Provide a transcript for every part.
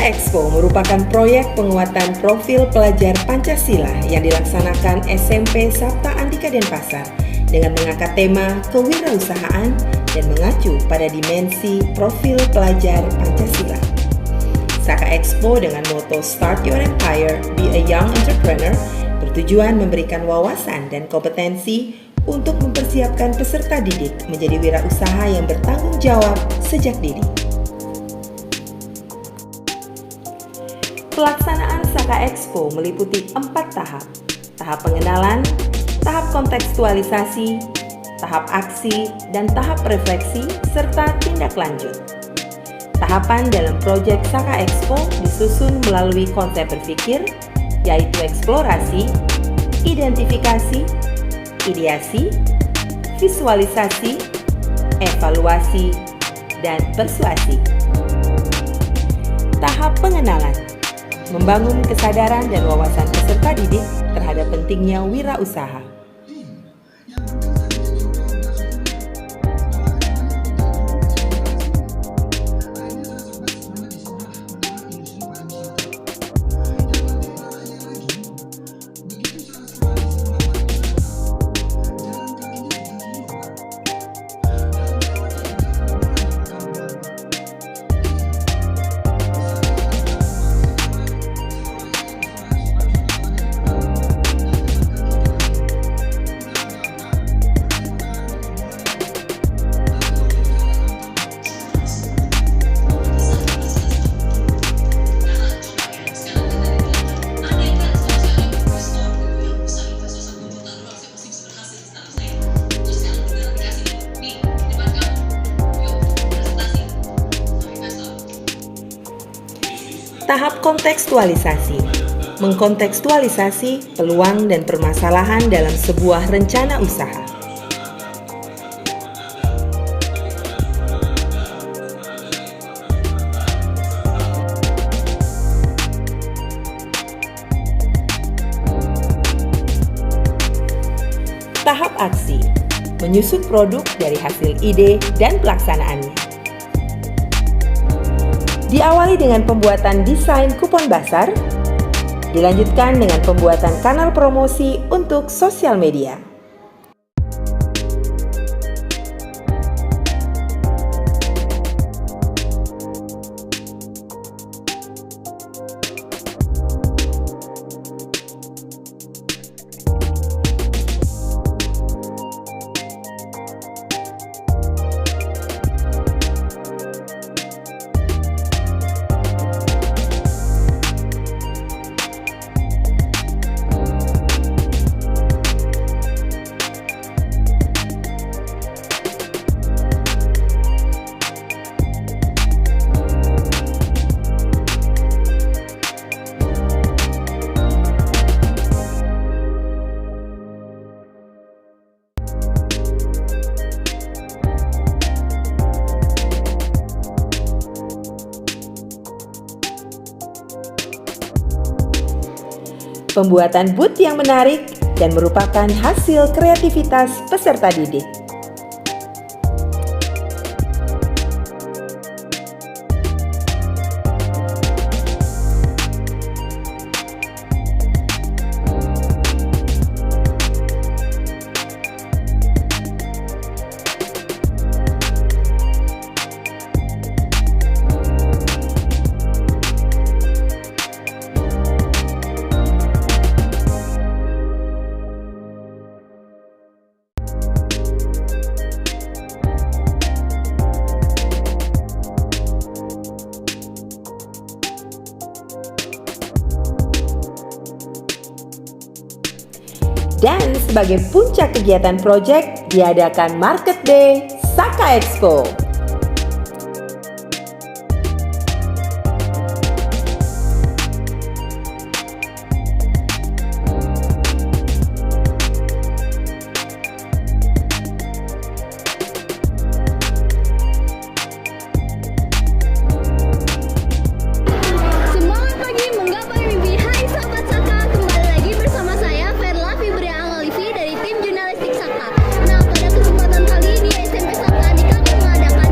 Saka Expo merupakan proyek penguatan profil pelajar Pancasila yang dilaksanakan SMP Sabta Andika Denpasar dengan mengangkat tema kewirausahaan dan mengacu pada dimensi profil pelajar Pancasila. Saka Expo dengan moto Start Your Empire, Be a Young Entrepreneur bertujuan memberikan wawasan dan kompetensi untuk mempersiapkan peserta didik menjadi wirausaha yang bertanggung jawab sejak dini. Pelaksanaan Saka Expo meliputi 4 tahap. Tahap pengenalan, tahap kontekstualisasi, tahap aksi, dan tahap refleksi, serta tindak lanjut. Tahapan dalam proyek Saka Expo disusun melalui konsep berpikir, yaitu eksplorasi, identifikasi, ideasi, visualisasi, evaluasi, dan persuasi. Tahap pengenalan membangun kesadaran dan wawasan peserta didik terhadap pentingnya wirausaha. Tahap kontekstualisasi mengkontekstualisasi peluang dan permasalahan dalam sebuah rencana usaha. Tahap aksi menyusun produk dari hasil ide dan pelaksanaannya. Diawali dengan pembuatan desain kupon basar, dilanjutkan dengan pembuatan kanal promosi untuk sosial media. Pembuatan booth yang menarik dan merupakan hasil kreativitas peserta didik. Dan sebagai puncak kegiatan proyek diadakan Market Day Saka Expo. Nah, pada kesempatan kali ini SMP Sabta Andika mengadakan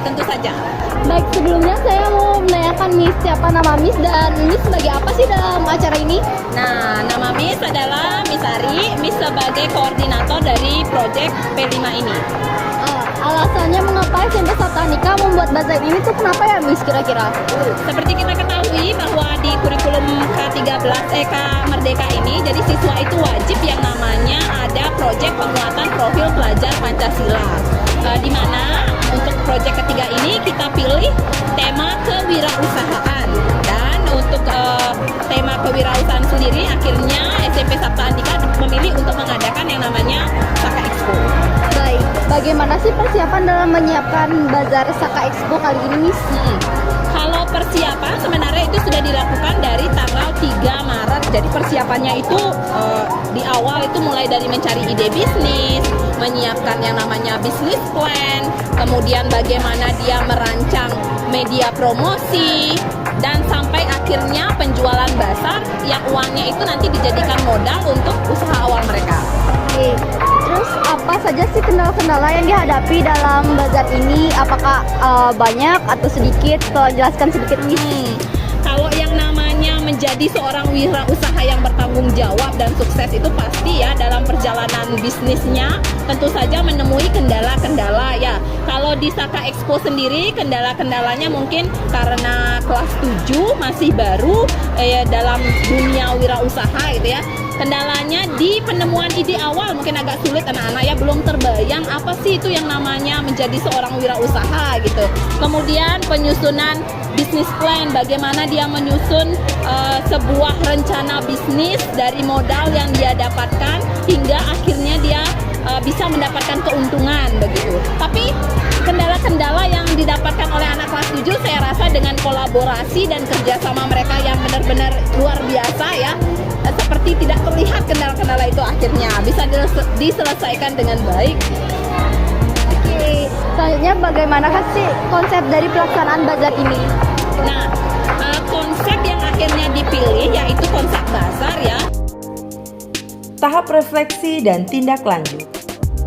tentu saja. Baik, sebelumnya saya mau menanyakan Miss, siapa nama Miss dan Miss sebagai apa sih dalam acara ini? Nah, nama Miss adalah Miss Ari, Miss sebagai koordinator dari proyek P5 ini. Alasannya mengapa SMP Sabta Andika membuat bazar ini tuh kenapa ya Miss kira-kira? Seperti kita ketahui bahwa di kurikulum K13 Merdeka ini, jadi siswa itu wajib yang namanya ada proyek penguatan profil pelajar Pancasila. Di mana untuk proyek ketiga ini kita pilih tema kewirausahaan, dan untuk tema kewirausahaan sendiri akhirnya SMP Sabta Andika memilih untuk mengadakan yang namanya Saka Expo. Baik, bagaimana sih persiapan dalam menyiapkan bazar Saka Expo kali ini Miss? Kalau persiapan sebenarnya itu sudah dilakukan dari tanggal 3 Maret. Jadi persiapannya itu di awal itu mulai dari mencari ide bisnis, menyiapkan yang namanya bisnis plan, kemudian bagaimana dia merancang media promosi, dan sampai akhirnya penjualan bazar yang uangnya itu nanti dijadikan modal untuk usaha awal mereka. Oke, terus apa saja sih kendala-kendala yang dihadapi dalam bazar ini? Apakah banyak atau sedikit? Tolong jelaskan sedikit Miss. Kalau yang namanya menjadi seorang wirausaha yang bertanggung jawab dan sukses itu pasti ya dalam perjalanan bisnisnya tentu saja menemui kendala-kendala ya. Kalau di Saka Expo sendiri kendala-kendalanya mungkin karena kelas 7 masih baru dalam dunia wirausaha gitu ya. Kendalanya di penemuan ide awal mungkin agak sulit, anak-anak ya belum terbayang apa sih itu yang namanya menjadi seorang wirausaha gitu. Kemudian penyusunan bisnis plan, bagaimana dia menyusun sebuah rencana bisnis dari modal yang dia dapatkan hingga akhirnya dia bisa mendapatkan keuntungan begitu. Tapi kendala-kendala yang didapatkan oleh anak kelas 7 saya rasa dengan kolaborasi dan kerjasama mereka yang benar-benar luar biasa ya, seperti tidak terlihat kendala-kendala itu akhirnya bisa diselesaikan dengan baik. Oke, selanjutnya bagaimana sih konsep dari pelaksanaan bazar ini? Nah, konsep yang akhirnya dipilih yaitu konsep bazar ya. Tahap refleksi dan tindak lanjut.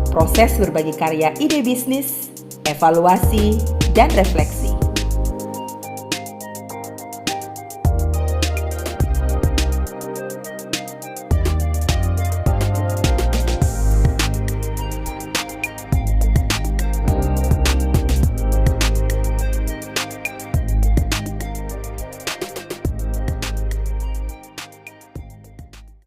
Proses berbagi karya ide bisnis, evaluasi, dan refleksi.